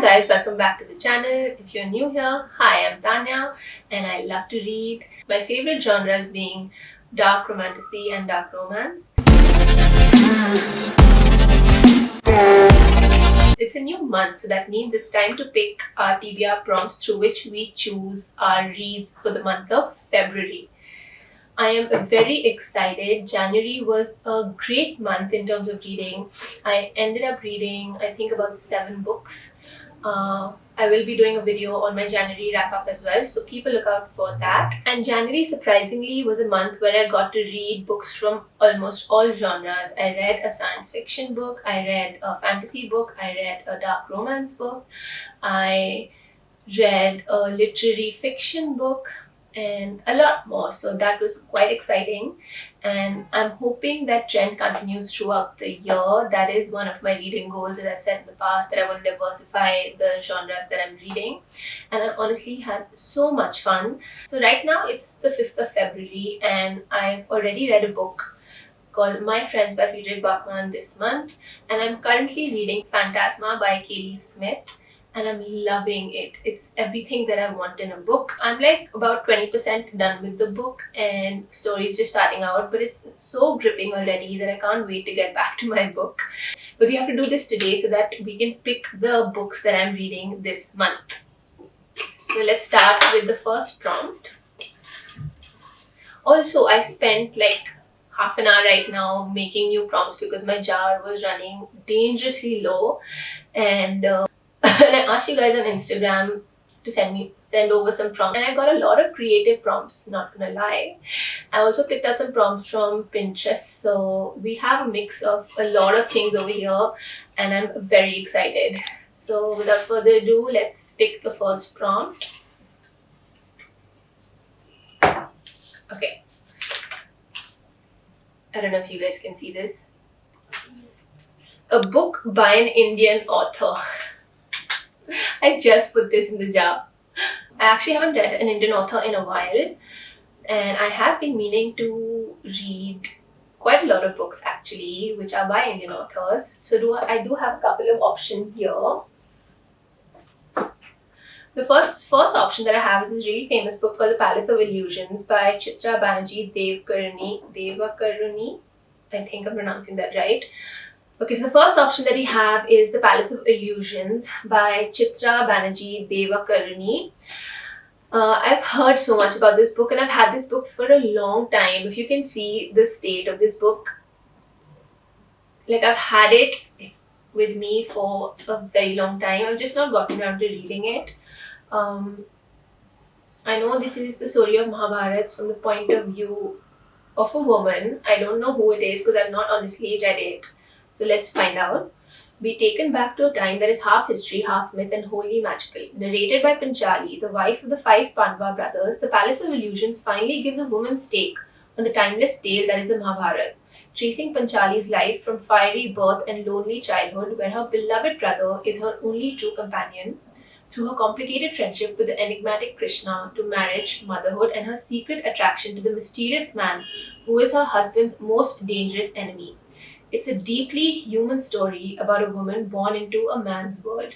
guys, welcome back to the channel. If you're new here, hi, I'm Tanya and I love to read. My favorite genres being dark romantasy and dark romance. It's a new month, so that means it's time to pick our TBR prompts through which we choose our reads for the month of February. I am very excited. January was a great month in terms of reading. I ended up reading, I think, about 7 books. I will be doing a video on my January wrap up as well, so keep a lookout for that. And January, surprisingly, was a month where I got to read books from almost all genres. I read a science fiction book, I read a fantasy book, I read a dark romance book, I read a literary fiction book, and a lot more. So that was quite exciting, and I'm hoping that trend continues throughout the year. That is one of my reading goals, as I've said in the past, that I want to diversify the genres that I'm reading, and I honestly had so much fun. So right now it's the 5th of February and I've already read a book called My Friends by Friedrich Bachmann this month, and I'm currently reading Phantasma by Kaylee Smith, and I'm loving it. It's everything that I want in a book. I'm like about 20% done with the book and story's just starting out, but it's so gripping already that I can't wait to get back to my book. But we have to do this today so that we can pick the books that I'm reading this month. So let's start with the first prompt. Also, I spent like half an hour right now making new prompts because my jar was running dangerously low, and and I asked you guys on Instagram to send over some prompts, and I got a lot of creative prompts, not gonna lie. I also picked out some prompts from Pinterest, so we have a mix of a lot of things over here and I'm very excited. So without further ado, let's pick the first prompt. Okay, I don't know if you guys can see this. A book by an Indian author. I just put this in the jar. I actually haven't read an Indian author in a while, and I have been meaning to read quite a lot of books actually which are by Indian authors. So I do have a couple of options here. The first option that I have is this really famous book called The Palace of Illusions by Chitra Banerjee Devakaruni. I think I'm pronouncing that right. Okay, so the first option that we have is The Palace of Illusions by Chitra Banerjee Devakaruni. I've heard so much about this book and I've had this book for a long time. If you can see the state of this book, like I've had it with me for a very long time. I've just not gotten around to reading it. I know this is the story of Mahabharata from the point of view of a woman. I don't know who it is because I've not honestly read it. So let's find out. Be taken back to a time that is half history, half myth, and wholly magical. Narrated by Panchali, the wife of the 5 Pandava brothers, The Palace of Illusions finally gives a woman's take on the timeless tale that is the Mahabharata, tracing Panchali's life from fiery birth and lonely childhood, where her beloved brother is her only true companion, through her complicated friendship with the enigmatic Krishna, to marriage, motherhood, and her secret attraction to the mysterious man who is her husband's most dangerous enemy. It's a deeply human story about a woman born into a man's world.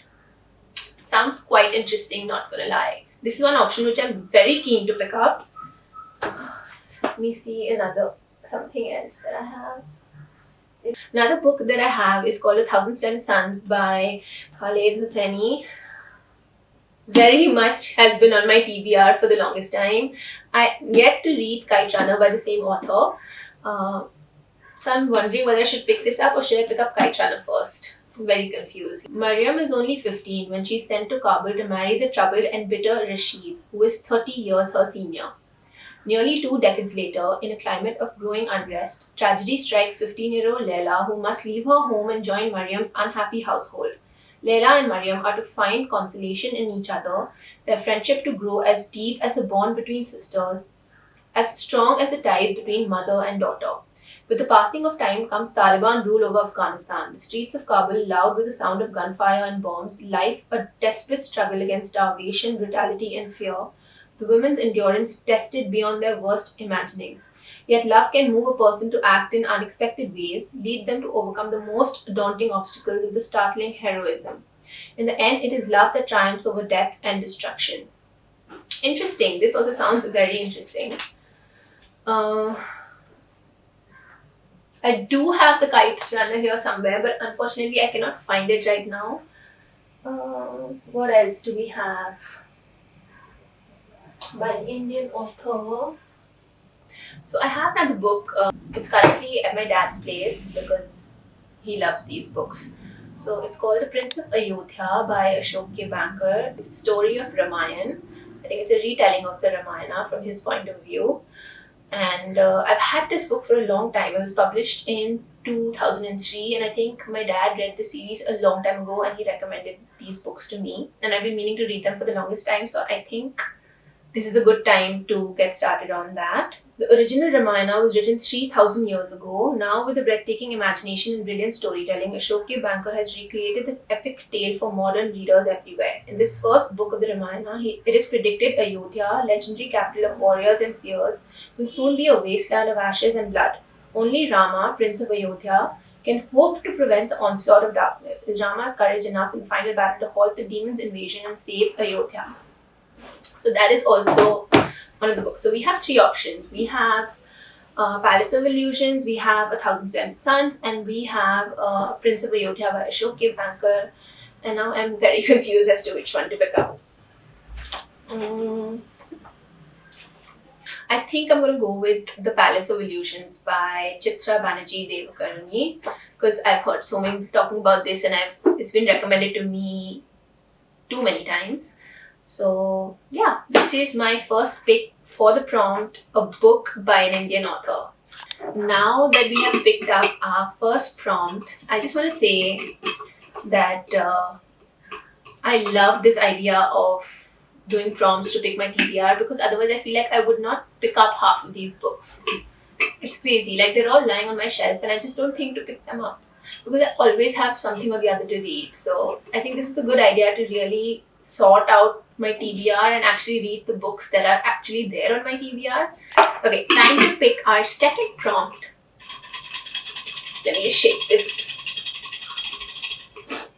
Sounds quite interesting, not gonna lie. This is one option which I'm very keen to pick up. Let me see something else that I have. Another book that I have is called A Thousand Flint Suns by Khaled Hosseini. Very much has been on my TBR for the longest time. I yet to read Kite Runner by the same author. So I'm wondering whether I should pick this up or should I pick up Kite Runner first. I'm very confused. Mariam is only 15 when she's sent to Kabul to marry the troubled and bitter Rashid, who is 30 years her senior. Nearly 2 decades later, in a climate of growing unrest, tragedy strikes 15-year-old Leila, who must leave her home and join Mariam's unhappy household. Leila and Mariam are to find consolation in each other, their friendship to grow as deep as the bond between sisters, as strong as the ties between mother and daughter. With the passing of time comes Taliban rule over Afghanistan, the streets of Kabul loud with the sound of gunfire and bombs, life a desperate struggle against starvation, brutality and fear, the women's endurance tested beyond their worst imaginings. Yet love can move a person to act in unexpected ways, lead them to overcome the most daunting obstacles with a startling heroism. In the end, it is love that triumphs over death and destruction. Interesting. This also sounds very interesting. Uh, I do have the Kite Runner here somewhere, but unfortunately, I cannot find it right now. What else do we have? By an Indian author. So I have another book. It's currently at my dad's place because he loves these books. So it's called The Prince of Ayodhya by Ashok K. Banker. It's a story of Ramayana. I think it's a retelling of the Ramayana from his point of view. And I've had this book for a long time. It was published in 2003, and I think my dad read the series a long time ago and he recommended these books to me. And I've been meaning to read them for the longest time, so I think this is a good time to get started on that. The original Ramayana was written 3000 years ago. Now, with a breathtaking imagination and brilliant storytelling, Ashok K. Banker has recreated this epic tale for modern readers everywhere. In this first book of the Ramayana, it is predicted Ayodhya, legendary capital of warriors and seers, will soon be a wasteland of ashes and blood. Only Rama, Prince of Ayodhya, can hope to prevent the onslaught of darkness. Is Rama's courage enough in final battle to halt the demon's invasion and save Ayodhya? So that is also one of the books. So we have three options. We have Palace of Illusions, we have A Thousand Splendid Suns, and we have Prince of Ayodhya by Ashok K. Banker. And now I'm very confused as to which one to pick up. I think I'm going to go with The Palace of Illusions by Chitra Banerjee Devakaruni, because I've heard so many people talking about this and it's been recommended to me too many times. So yeah, this is my first pick for the prompt, a book by an Indian author. Now that we have picked up our first prompt, I just want to say that I love this idea of doing prompts to pick my TBR, because otherwise I feel like I would not pick up half of these books. It's crazy, like they're all lying on my shelf and I just don't think to pick them up because I always have something or the other to read. So I think this is a good idea to really sort out my TBR and actually read the books that are actually there on my TBR. Okay, time to pick our second prompt. Let me just shake this.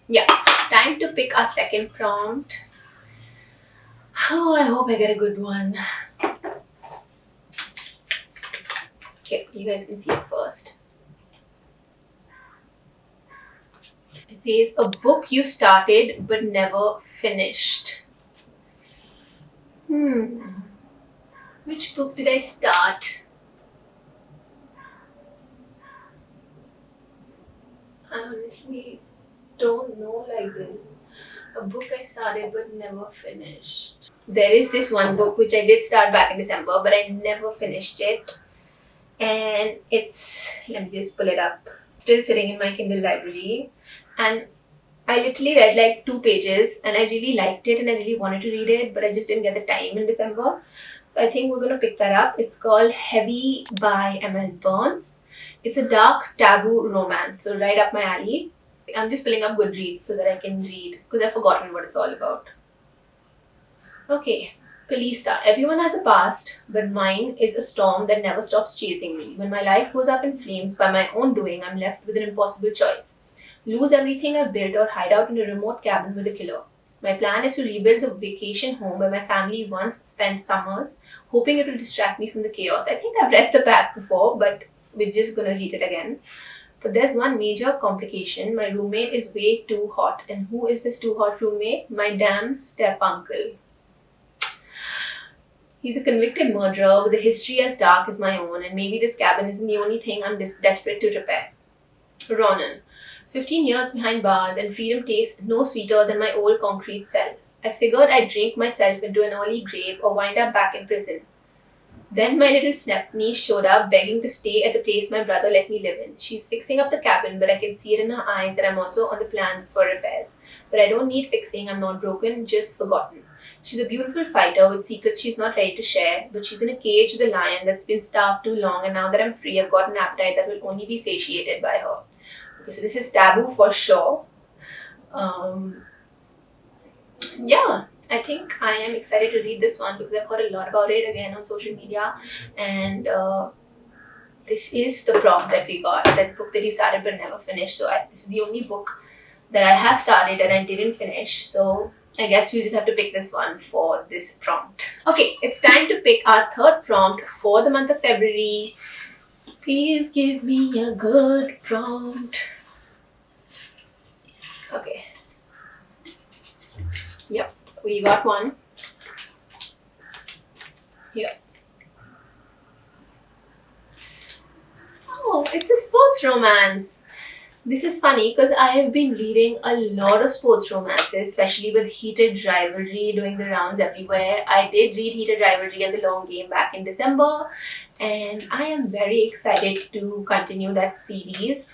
Yeah, time to pick our second prompt. Oh, I hope I get a good one. Okay, you guys can see it first. It says, a book you started but never finished. Which book did I start? I honestly don't know like this. A book I started but never finished. There is this one book which I did start back in December, but I never finished it. And it's, let me just pull it up. Still sitting in my Kindle library. And I literally read like 2 pages and I really liked it and I really wanted to read it, but I just didn't get the time in December. So I think we're going to pick that up. It's called Heavy by M.L. Burns. It's a dark taboo romance, so right up my alley. I'm just pulling up Goodreads so that I can read because I've forgotten what it's all about. Okay, Kalista. Everyone has a past, but mine is a storm that never stops chasing me. When my life goes up in flames by my own doing, I'm left with an impossible choice. Lose everything I've built or hide out in a remote cabin with a killer. My plan is to rebuild the vacation home where my family once spent summers, hoping it will distract me from the chaos. I think I've read the back before, but we're just gonna read it again. But there's one major complication. My roommate is way too hot. And who is this too hot roommate? My damn step-uncle. He's a convicted murderer with a history as dark as my own, and maybe this cabin isn't the only thing I'm desperate to repair. Ronan. 15 years behind bars and freedom tastes no sweeter than my old concrete cell. I figured I'd drink myself into an early grave or wind up back in prison. Then my little snap niece showed up begging to stay at the place my brother let me live in. She's fixing up the cabin, but I can see it in her eyes that I'm also on the plans for repairs. But I don't need fixing, I'm not broken, just forgotten. She's a beautiful fighter with secrets she's not ready to share, but she's in a cage with a lion that's been starved too long, and now that I'm free, I've got an appetite that will only be satiated by her. Okay, so this is taboo for sure. Yeah, I think I am excited to read this one because I've heard a lot about it again on social media, and this is the prompt that we got, that book that you started but never finished. So this is the only book that I have started and I didn't finish. So I guess we just have to pick this one for this prompt. Okay, it's time to pick our third prompt for the month of February. Please give me a good prompt. Okay. Yep, we got one. Here. Oh, it's a sports romance. This is funny because I have been reading a lot of sports romances, especially with Heated Rivalry doing the rounds everywhere. I did read Heated Rivalry and The Long Game back in December, and I am very excited to continue that series.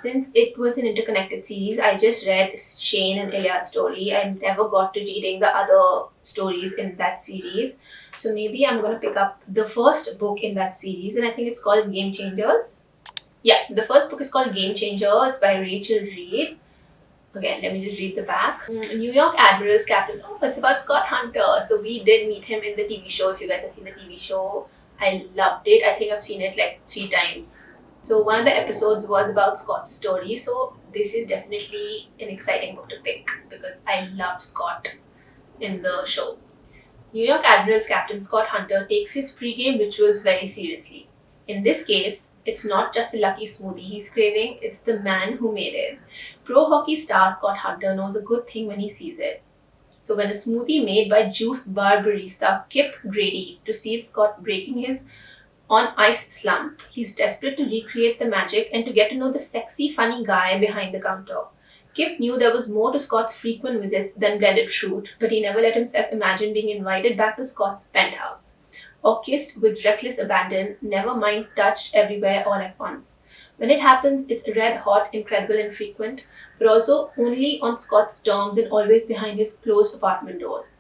Since it was an interconnected series, I just read Shane and Ilya's story. I never got to reading the other stories in that series. So maybe I'm going to pick up the first book in that series, and I think it's called Game Changers. Yeah, the first book is called Game Changer. It's by Rachel Reed. Again, let me just read the back. New York Admirals Captain. Oh, it's about Scott Hunter. So we did meet him in the TV show. If you guys have seen the TV show, I loved it. I think I've seen it like 3 times. So one of the episodes was about Scott's story. So this is definitely an exciting book to pick because I love Scott in the show. New York Admirals Captain Scott Hunter takes his pre-game rituals very seriously. In this case, it's not just a lucky smoothie he's craving, it's the man who made it. Pro hockey star Scott Hunter knows a good thing when he sees it. So when a smoothie made by juiced bar barista Kip Grady precedes Scott breaking his on ice slump, he's desperate to recreate the magic and to get to know the sexy, funny guy behind the counter. Kip knew there was more to Scott's frequent visits than blended fruit, but he never let himself imagine being invited back to Scott's penthouse. Or kissed with reckless abandon, never mind touched everywhere all at once. When it happens, it's red hot, incredible, and frequent, but also only on Scott's terms and always behind his closed apartment doors.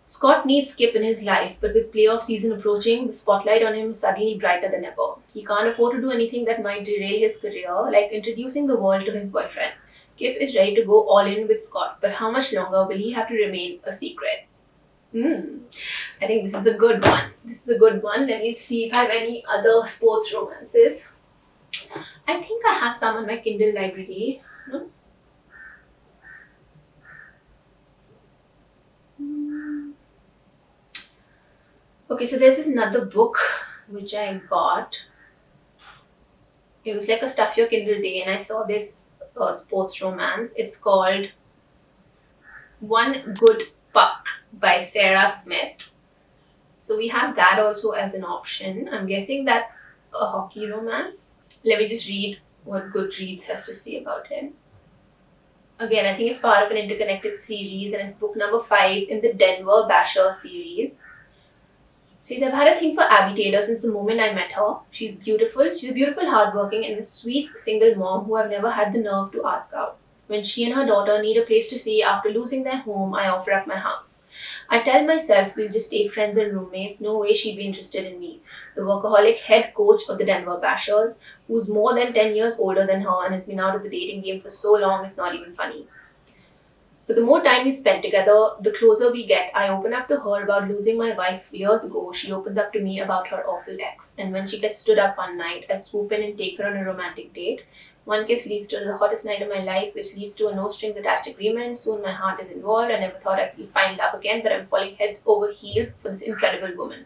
Scott needs Skip in his life, but with playoff season approaching, the spotlight on him is suddenly brighter than ever. He can't afford to do anything that might derail his career, like introducing the world to his boyfriend. Kip is ready to go all in with Scott, but how much longer will he have to remain a secret? I think this is a good one. This is a good one. Let me see if I have any other sports romances. I think I have some on my Kindle library. No? Okay, so there's this another book which I got. It was like a stuff your Kindle day, and I saw this sports romance. It's called One Good Puck by Sarah Smith. So we have that also as an option. I'm guessing that's a hockey romance. Let me just read what Goodreads has to say about it. Again, I think it's part of an interconnected series and it's book number 5 in the Denver Basher series. Says, I've had a thing for Abby Taylor since the moment I met her. She's beautiful. She's a beautiful, hardworking, and a sweet single mom who I've never had the nerve to ask out. When she and her daughter need a place to stay after losing their home, I offer up my house. I tell myself we'll just stay friends and roommates. No way she'd be interested in me. The workaholic head coach of the Denver Bashers, who's more than 10 years older than her and has been out of the dating game for so long it's not even funny. But the more time we spend together, the closer we get. I open up to her about losing my wife years ago. She opens up to me about her awful ex. And when she gets stood up one night, I swoop in and take her on a romantic date. One kiss leads to the hottest night of my life, which leads to a no-strings-attached agreement. Soon my heart is involved. I never thought I'd find love again, but I'm falling head over heels for this incredible woman.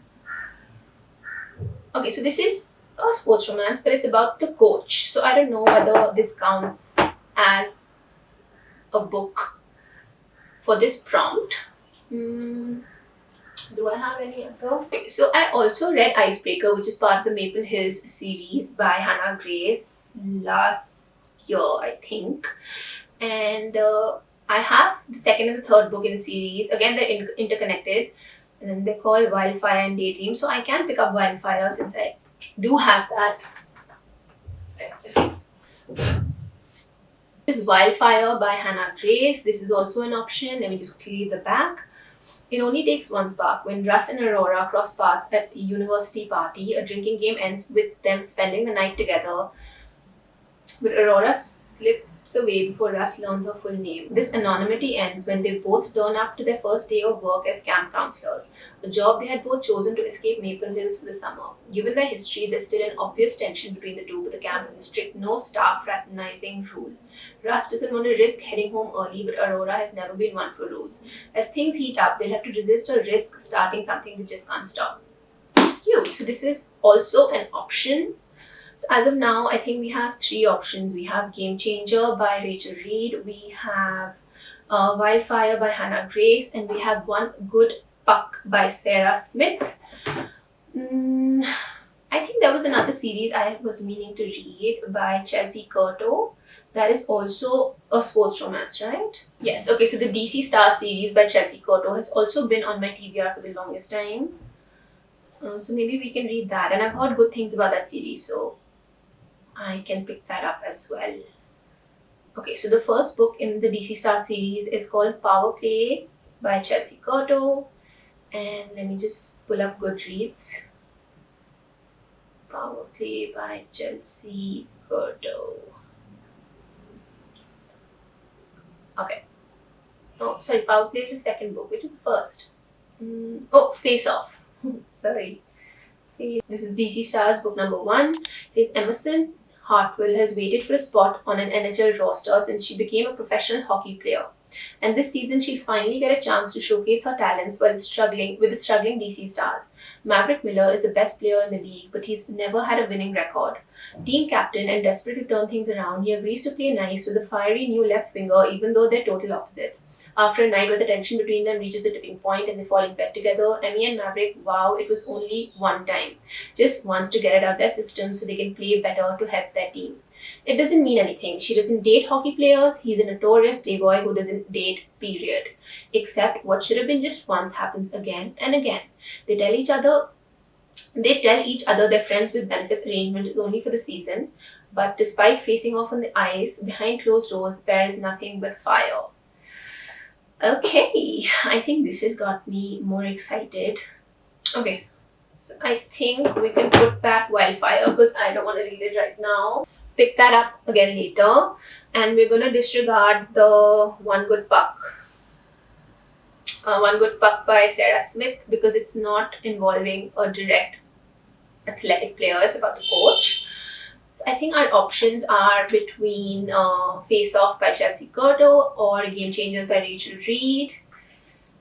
Okay, so this is a sports romance, but it's about the coach. So I don't know whether this counts as a book for this prompt. Do I have any other? Okay, so I also read Icebreaker, which is part of the Maple Hills series by Hannah Grace last year, I think. And I have the second and the third book in the series. Again, they're interconnected. And then they're called Wildfire and Daydream. So I can pick up Wildfire since I do have that. This is Wildfire by Hannah Grace. This is also an option. Let me just clear the back. It only takes one spark. When Russ and Aurora cross paths at a university party, a drinking game ends with them spending the night together. But Aurora slips walks away before Russ learns her full name. This anonymity ends when they both turn up to their first day of work as camp counselors, a job they had both chosen to escape Maple Hills for the summer. Given their history, there's still an obvious tension between the two, but the camp has a strict no staff fraternizing rule. Russ doesn't want to risk heading home early, but Aurora has never been one for rules. As things heat up, they'll have to resist or risk starting something they just can't stop. Cute. So this is also an option. So as of now, I think we have 3 options. We have Game Changer by Rachel Reed, we have Wildfire by Hannah Grace, and we have One Good Puck by Sarah Smith. I think there was another series I was meaning to read by Chelsea Curto. That is also a sports romance, right? Yes. Okay, so the DC Star series by Chelsea Curto has also been on my TBR for the longest time. So maybe we can read that. And I've heard good things about that series, so I can pick that up as well. Okay, so the first book in the DC Star series is called Power Play by Chelsea Curto. And let me just pull up Goodreads. Power Play by Chelsea Curto. Okay. Oh, sorry, Power Play is the second book. Which is the first? Face Off. Sorry. This is DC Stars book number 1. It says Emerson Hartwell has waited for a spot on an NHL roster since she became a professional hockey player. And this season she'll finally get a chance to showcase her talents while struggling with the struggling DC Stars. Maverick Miller is the best player in the league, but he's never had a winning record. Team captain and desperate to turn things around, he agrees to play nice with a fiery new left winger even though they're total opposites. After a night where the tension between them reaches the tipping point and they fall in bed together, Emmy and Maverick vow it was only one time. Just once to get it out of their system so they can play better to help their team. It doesn't mean anything. She doesn't date hockey players. He's a notorious playboy who doesn't date, period. Except what should have been just once happens again and again. They tell each other their friends with benefits arrangement is only for the season, but despite facing off on the ice, behind closed doors, there is nothing but fire. Okay, I think this has got me more excited. Okay, so I think we can put back Wildfire because I don't want to read it right now. Pick that up again later, and we're going to disregard the One Good Puck. One Good Puck by Sarah Smith because it's not involving a direct athletic player, it's about the coach. So I think our options are between Face Off by Chelsea Curto or Game Changers by Rachel Reed.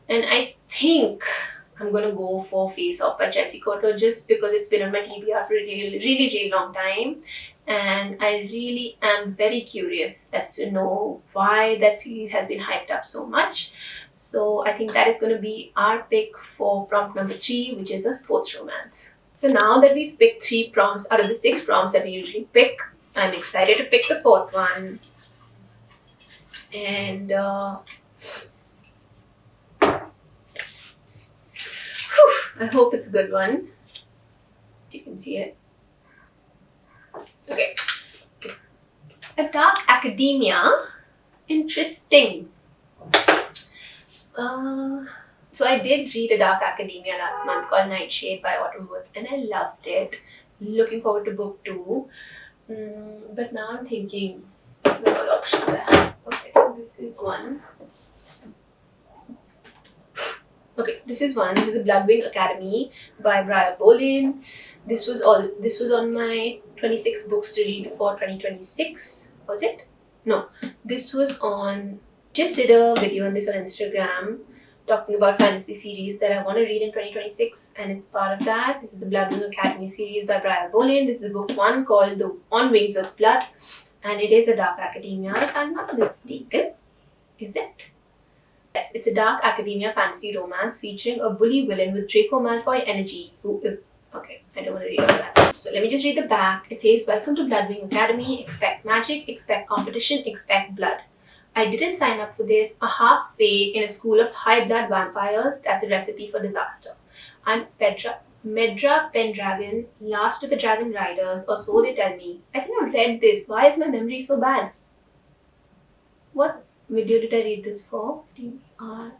And I think I'm going to go for Face Off by Chelsea Curto just because it's been on my TBR for a really long time. And I really am very curious as to know why that series has been hyped up so much. So I think that is going to be our pick for prompt number 3, which is a sports romance. So now that we've picked 3 prompts out of the 6 prompts that we usually pick, I'm excited to pick the 4th one. And I hope it's a good one. You can see it. Okay. A Dark Academia. Interesting. So I did read A Dark Academia last month called Nightshade by Autumn Woods and I loved it. Looking forward to book 2. But now I'm thinking what options I have. Okay, this is one. Okay, this is one. This is the Bloodwing Academy by Briar Bolin. This was on my 26 books to read for 2026. Was it? No. This was on... Just did a video on this on Instagram talking about fantasy series that I want to read in 2026 and it's part of that. This is the Bloodwing Academy series by Briar Bolin. This is book 1 called The On Wings of Blood and it is a Dark Academia if I'm not mistaken. Is it? Yes, it's a dark academia fantasy romance featuring a bully villain with Draco Malfoy energy okay, I don't want to read all that. So let me just read the back. It says, Welcome to Bloodwing Academy. Expect magic, expect competition, expect blood. I didn't sign up for this. A half fade in a school of high blood vampires. That's a recipe for disaster. I'm Medra Pendragon, last of the Dragon Riders, or so they tell me. I think I've read this. Why is my memory so bad? What video did I read this for? TBR.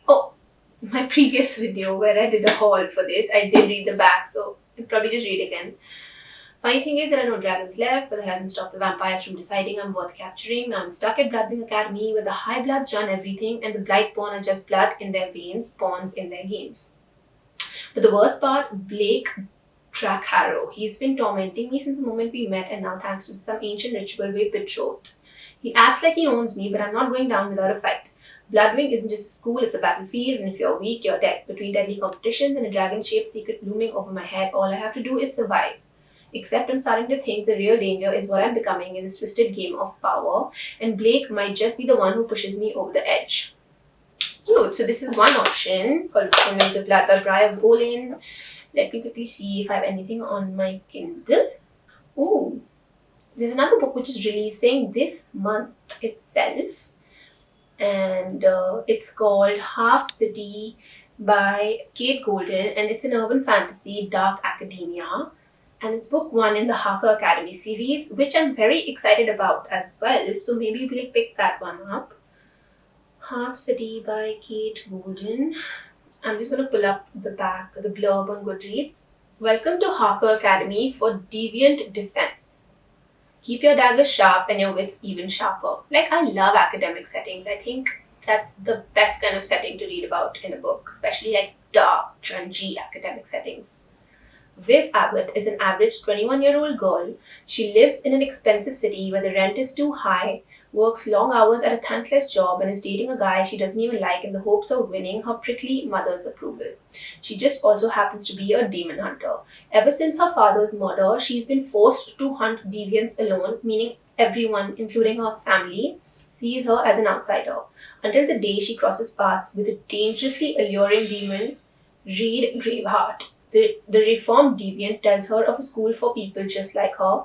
Oh, my previous video where I did a haul for this. I did read the back, so I'll probably just read again. Funny thing is, there are no dragons left, but that hasn't stopped the vampires from deciding I'm worth capturing. Now I'm stuck at Bloodwing Academy where the High Bloods run everything and the Blightborn are just blood in their veins, pawns in their games. But the worst part, Blake Trackharrow. He's been tormenting me since the moment we met, and now thanks to some ancient ritual we're betrothed. He acts like he owns me, but I'm not going down without a fight. Bloodwing isn't just a school, it's a battlefield, and if you're weak, you're dead. Between deadly competitions and a dragon-shaped secret looming over my head, all I have to do is survive. Except I'm starting to think the real danger is what I'm becoming in this twisted game of power, and Blake might just be the one who pushes me over the edge. Cute. So this is one option called Women's of Blood by Briar Bolin. Let me quickly see if I have anything on my Kindle. Oh, there's another book which is releasing this month itself, and it's called Half City by Kate Golden, and it's an urban fantasy dark academia, and it's book 1 in the Harker Academy series, which I'm very excited about as well, so maybe we'll pick that one up. Half City by Kate Golden. I'm just going to pull up the back, the blurb on Goodreads. Welcome to Harker Academy for Deviant Defense. Keep your daggers sharp and your wits even sharper. Like, I love academic settings. I think that's the best kind of setting to read about in a book, especially like dark, grungy academic settings. Viv Abbott is an average 21-year-old girl. She lives in an expensive city where the rent is too high, works long hours at a thankless job, and is dating a guy she doesn't even like in the hopes of winning her prickly mother's approval. She just also happens to be a demon hunter. Ever since her father's murder, she's been forced to hunt deviants alone, meaning everyone, including her family, sees her as an outsider, until the day she crosses paths with a dangerously alluring demon, Reed Graveheart. The reformed deviant tells her of a school for people just like her,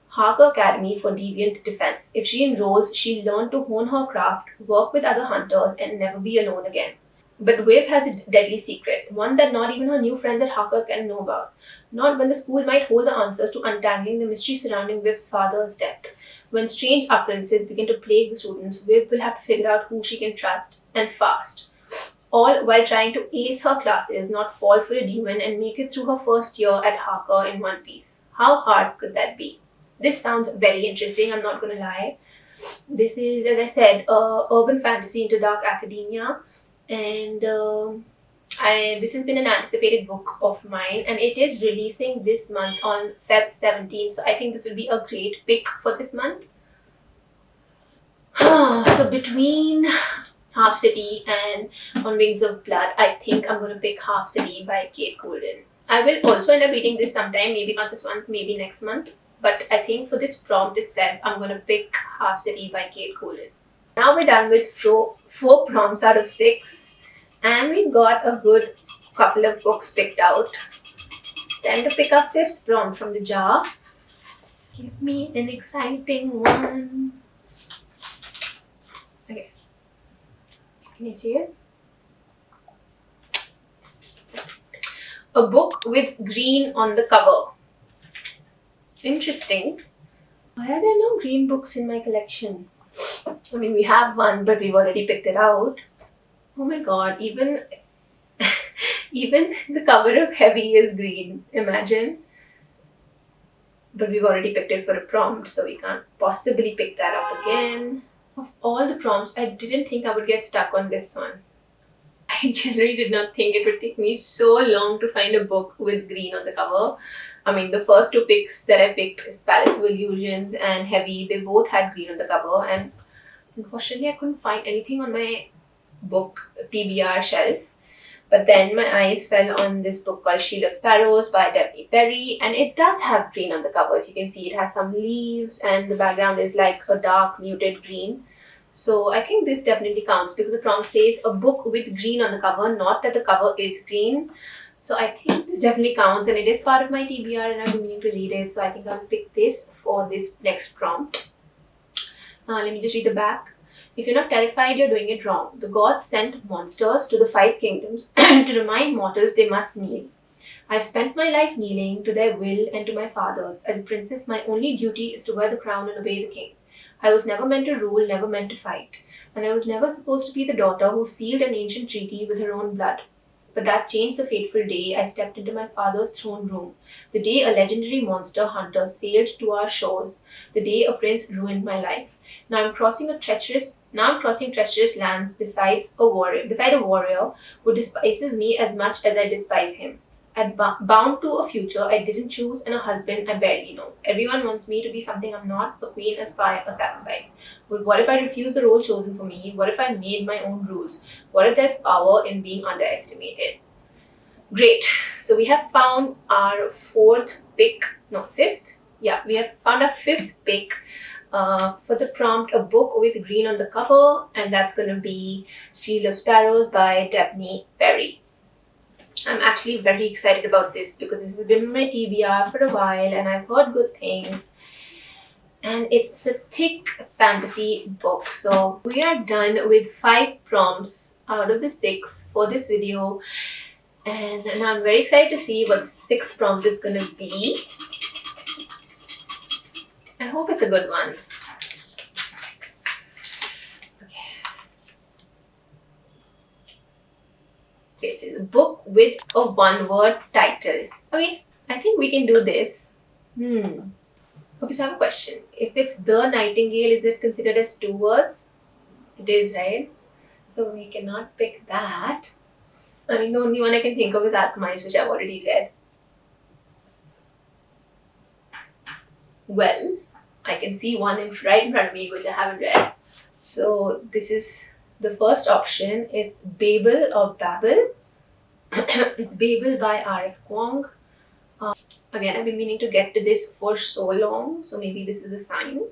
Harker Academy for Deviant Defense. If she enrolls, she'll learn to hone her craft, work with other hunters, and never be alone again. But Viv has a deadly secret, one that not even her new friends at Harker can know about. Not when the school might hold the answers to untangling the mystery surrounding Viv's father's death. When strange occurrences begin to plague the students, Viv will have to figure out who she can trust, and fast. All while trying to ace her classes, not fall for a demon, and make it through her first year at Harker in one piece. How hard could that be? This sounds very interesting, I'm not going to lie. This is, as I said, urban fantasy into dark academia, and this has been an anticipated book of mine, and it is releasing this month on Feb 17th, so I think this will be a great pick for this month. So between Half City and On Wings of Blood, I think I'm going to pick Half City by Kate Golden. I will also end up reading this sometime, maybe not this month, maybe next month. But I think for this prompt itself, I'm going to pick Half City by Kate Golden. Now we're done with 4 prompts out of 6. And we've got a good couple of books picked out. It's time to pick our 5th prompt from the jar. Give me an exciting one. Okay. Can you see it? A book with green on the cover. Interesting. Why are there no green books in my collection? I mean, we have one, but we've already picked it out. Oh my god, even the cover of Heavy is green. Imagine. But we've already picked it for a prompt, so we can't possibly pick that up again. Of all the prompts, I didn't think I would get stuck on this one. I generally did not think it would take me so long to find a book with green on the cover. I mean, the first 2 picks that I picked, Palace of Illusions and Heavy, they both had green on the cover, and unfortunately I couldn't find anything on my book TBR shelf. But then my eyes fell on this book called Sheila Sparrows by Debbie Perry, and it does have green on the cover. If you can see, it has some leaves and the background is like a dark muted green. So I think this definitely counts because the prompt says a book with green on the cover, not that the cover is green. So I think this definitely counts, and it is part of my TBR and I've been meaning to read it. So I think I'll pick this for this next prompt. Let me just read the back. If you're not terrified, you're doing it wrong. The gods sent monsters to the 5 kingdoms to remind mortals they must kneel. I've spent my life kneeling to their will and to my father's. As a princess, my only duty is to wear the crown and obey the king. I was never meant to rule, never meant to fight. And I was never supposed to be the daughter who sealed an ancient treaty with her own blood. But that changed the fateful day I stepped into my father's throne room, the day a legendary monster hunter sailed to our shores, the day a prince ruined my life. Now I'm crossing treacherous lands beside a warrior who despises me as much as I despise him. I'm bound to a future I didn't choose and a husband I barely know. Everyone wants me to be something I'm not, a queen, a spy, a sacrifice. But what if I refuse the role chosen for me? What if I made my own rules? What if there's power in being underestimated? Great. So we have found our fifth. Yeah, we have found our fifth pick for the prompt, a book with green on the cover, and that's going to be Shield of Sparrows by Daphne Perry. I'm actually very excited about this because this has been my TBR for a while and I've heard good things. And it's a thick fantasy book. So we are done with 5 prompts out of the 6 for this video. And now I'm very excited to see what the 6th prompt is going to be. I hope it's a good one. It says book with a 1-word title. Okay, I think we can do this. Okay, so I have a question. If it's The Nightingale, is it considered as 2 words? It is, right? So we cannot pick that. I mean, the only one I can think of is Alchemist, which I've already read. Well, I can see one right in front of me, which I haven't read. So this is the first option. It's Babel or Babel. It's Babel by R.F. Kuang. Again, I've been meaning to get to this for so long, so maybe this is a sign.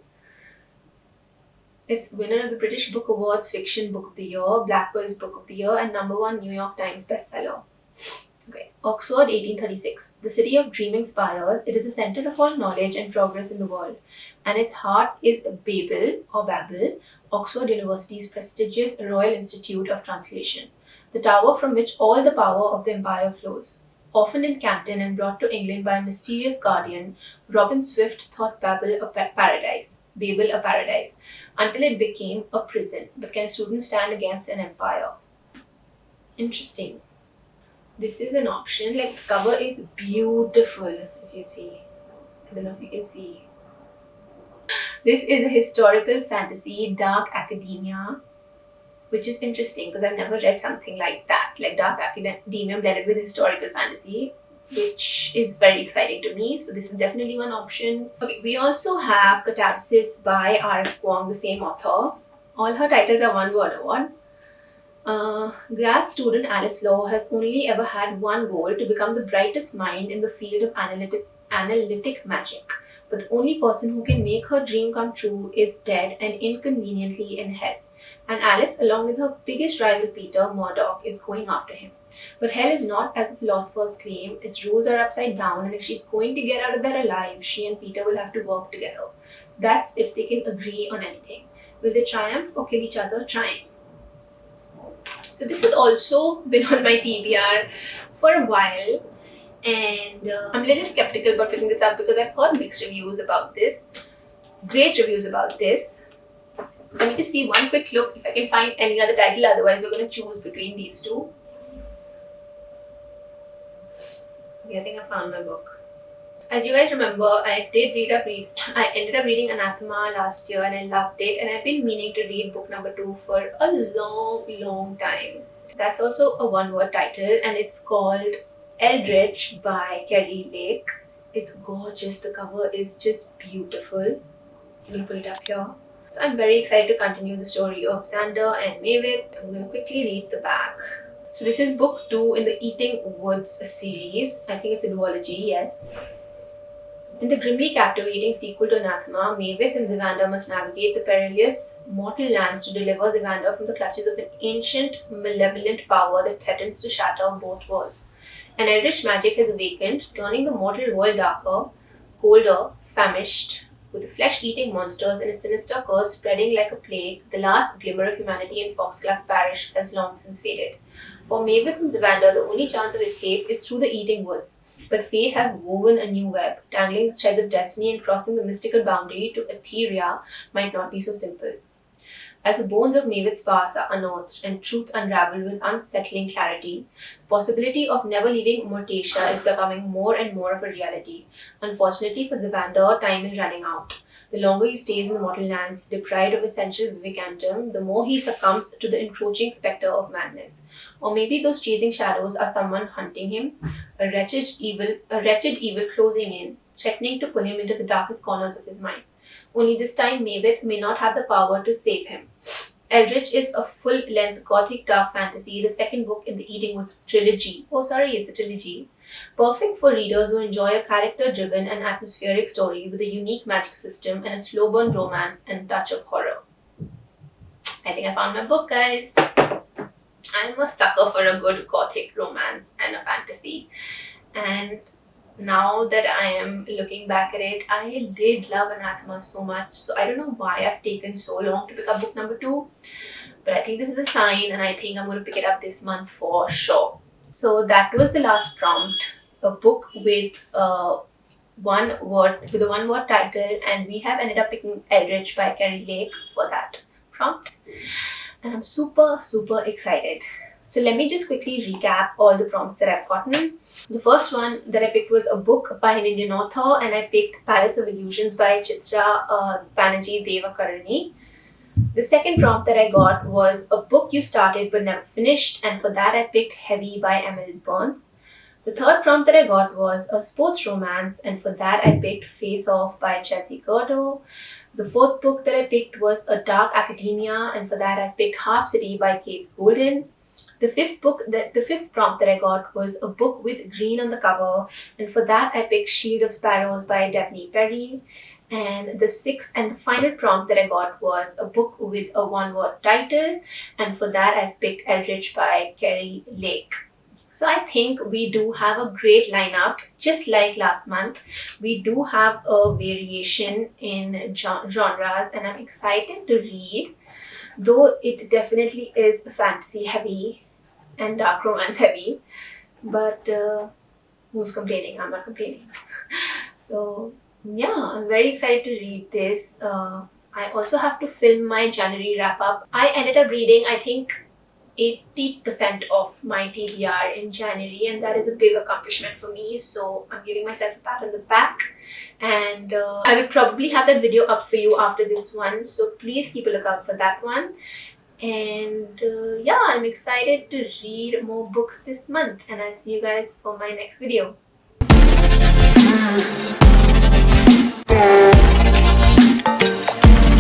It's winner of the British Book Awards Fiction Book of the Year, Blackwell's Book of the Year, and #1 New York Times bestseller. Okay, Oxford, 1836. The city of dreaming spires, it is the center of all knowledge and progress in the world, and its heart is Babel or Babel, Oxford University's prestigious Royal Institute of Translation, the tower from which all the power of the empire flows. Often in Canton and brought to England by a mysterious guardian, Robin Swift thought Babel a paradise, until it became a prison. But can a student stand against an empire? Interesting. This is an option. Like, the cover is beautiful, if you see. I don't know if you can see. This is a historical fantasy, dark academia, which is interesting because I've never read something like that, like dark academia blended with historical fantasy, which is very exciting to me. So this is definitely one option. Okay, we also have Catapsis by R.F. Kuang, the same author. All her titles are 1-word award. Grad student Alice Law has only ever had one goal: to become the brightest mind in the field of analytic magic. But the only person who can make her dream come true is dead and inconveniently in hell. And Alice, along with her biggest rival Peter, Murdoch, is going after him. But hell is not as the philosophers claim. Its rules are upside down, and if she's going to get out of there alive, she and Peter will have to work together. That's if they can agree on anything. Will they triumph or kill each other? Triumph. So this has also been on my TBR for a while, and I'm a little skeptical about picking this up because I've heard mixed reviews about this. Great reviews about this. Let me just see one quick look if I can find any other title, otherwise we're going to choose between these two. Okay, I think I found my book. As you guys remember, I ended up reading Anathema last year and I loved it, and I've been meaning to read book number 2 for a long time. That's also a 1-word title and it's called Eldritch by Kerry Lake. It's gorgeous. The cover is just beautiful. I'm going to pull it up here. So I'm very excited to continue the story of Xander and Mavis. I'm going to quickly read the back. So this is book 2 in the Eating Woods series. I think it's a duology, yes. In the grimly captivating sequel to Anathema, Mavis and Zivander must navigate the perilous mortal lands to deliver Zivander from the clutches of an ancient, malevolent power that threatens to shatter both worlds. An eldritch magic has awakened, turning the mortal world darker, colder, famished, with flesh-eating monsters and a sinister curse spreading like a plague. The last glimmer of humanity in Foxglove Parish has long since faded. For Mavis and Zivander, the only chance of escape is through the Eating Woods. But fate has woven a new web. Tangling the threads of destiny and crossing the mystical boundary to Etheria might not be so simple. As the bones of Mavid's past are unearthed and truths unravel with unsettling clarity, the possibility of never leaving Mortacia is becoming more and more of a reality. Unfortunately for Zivander, time is running out. The longer he stays in the mortal lands, deprived of essential vivicantum, the more he succumbs to the encroaching spectre of madness. Or maybe those chasing shadows are someone hunting him, a wretched evil closing in, threatening to pull him into the darkest corners of his mind. Only this time, Mavid may not have the power to save him. Eldritch is a full-length gothic dark fantasy, the second book in the Eatingwoods trilogy. Oh, sorry, it's a trilogy. Perfect for readers who enjoy a character-driven and atmospheric story with a unique magic system and a slow-burn romance and touch of horror. I think I found my book, guys. I'm a sucker for a good gothic romance and a fantasy. And now that I am looking back at it, I did love Anathema so much. So I don't know why I've taken so long to pick up book number 2. But I think this is a sign, and I think I'm going to pick it up this month for sure. So that was the last prompt. A book with a one-word title, and we have ended up picking Eldritch by Carrie Lake for that prompt. And I'm super, super excited. So let me just quickly recap all the prompts that I've gotten. The first one that I picked was a book by an Indian author, and I picked Palace of Illusions by Chitra Banerjee Devakarani. The second prompt that I got was a book you started but never finished, and for that I picked Heavy by Emily Burns. The third prompt that I got was a sports romance, and for that I picked Face Off by Chelsea Curto. The fourth book that I picked was A Dark Academia, and for that I picked Half City by Kate Golden. The fifth prompt that I got was a book with green on the cover, and for that I picked Shield of Sparrows by Daphne Perry. And the sixth and the final prompt that I got was a book with a one-word title, and for that I've picked Eldritch by Carrie Lake. So I think we do have a great lineup, just like last month. We do have a variation in genres, and I'm excited to read, though it definitely is fantasy heavy and dark romance heavy. But who's complaining? I'm not complaining. So yeah, I'm very excited to read this. I also have to film my January wrap up. I ended up reading, I think, 80% of my TBR in January, and that is a big accomplishment for me. So I'm giving myself a pat on the back, and I will probably have that video up for you after this one. So please keep a lookout for that one. And yeah, I'm excited to read more books this month, and I'll see you guys for my next video.